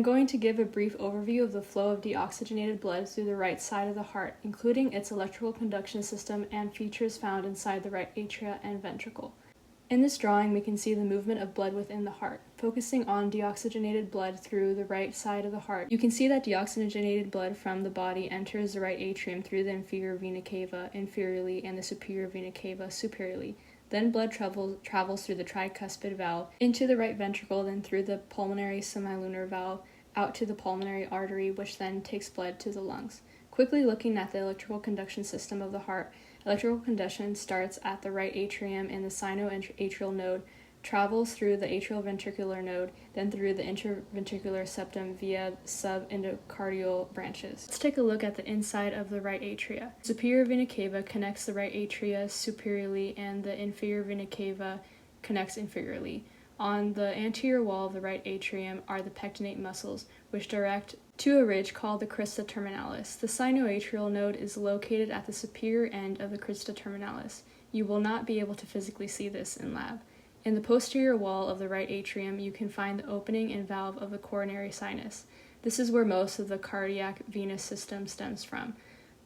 I'm going to give a brief overview of the flow of deoxygenated blood through the right side of the heart, including its electrical conduction system and features found inside the right atria and ventricle. In this drawing, we can see the movement of blood within the heart. Focusing on deoxygenated blood through the right side of the heart, you can see that deoxygenated blood from the body enters the right atrium through the inferior vena cava inferiorly and the superior vena cava superiorly. Then blood travels through the tricuspid valve into the right ventricle, then through the pulmonary semilunar valve out to the pulmonary artery, which then takes blood to the lungs. Quickly looking at the electrical conduction system of the heart, electrical conduction starts at the right atrium in the sinoatrial node, travels through the atrioventricular node, then through the interventricular septum via subendocardial branches. Let's take a look at the inside of the right atria. Superior vena cava connects the right atria superiorly and the inferior vena cava connects inferiorly. On the anterior wall of the right atrium are the pectinate muscles, which direct to a ridge called the crista terminalis. The sinoatrial node is located at the superior end of the crista terminalis. You will not be able to physically see this in lab. In the posterior wall of the right atrium, you can find the opening and valve of the coronary sinus. This is where most of the cardiac venous system stems from.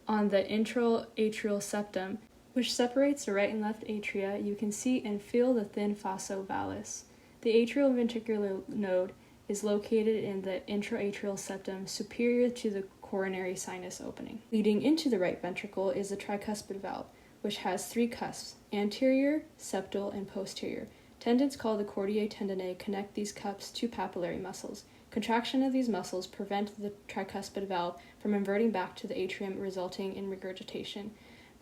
On the intra-atrial septum, which separates the right and left atria, you can see and feel the thin fossa vallis. The atrioventricular node is located in the intra-atrial septum superior to the coronary sinus opening. Leading into the right ventricle is the tricuspid valve, which has three cusps, anterior, septal, and posterior. Tendons called the chordae tendineae connect these cups to papillary muscles. Contraction of these muscles prevent the tricuspid valve from inverting back to the atrium, resulting in regurgitation.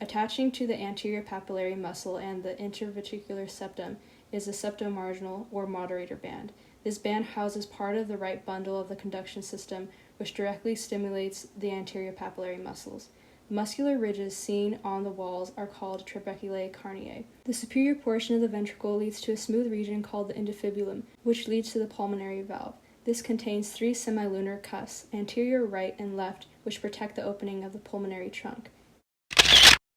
Attaching to the anterior papillary muscle and the interventricular septum is the septomarginal or moderator band. This band houses part of the right bundle of the conduction system, which directly stimulates the anterior papillary muscles. The muscular ridges seen on the walls are called trabeculae carneae. The superior portion of the ventricle leads to a smooth region called the infibulum, which leads to the pulmonary valve. This contains three semilunar cusps, anterior, right, and left, which protect the opening of the pulmonary trunk.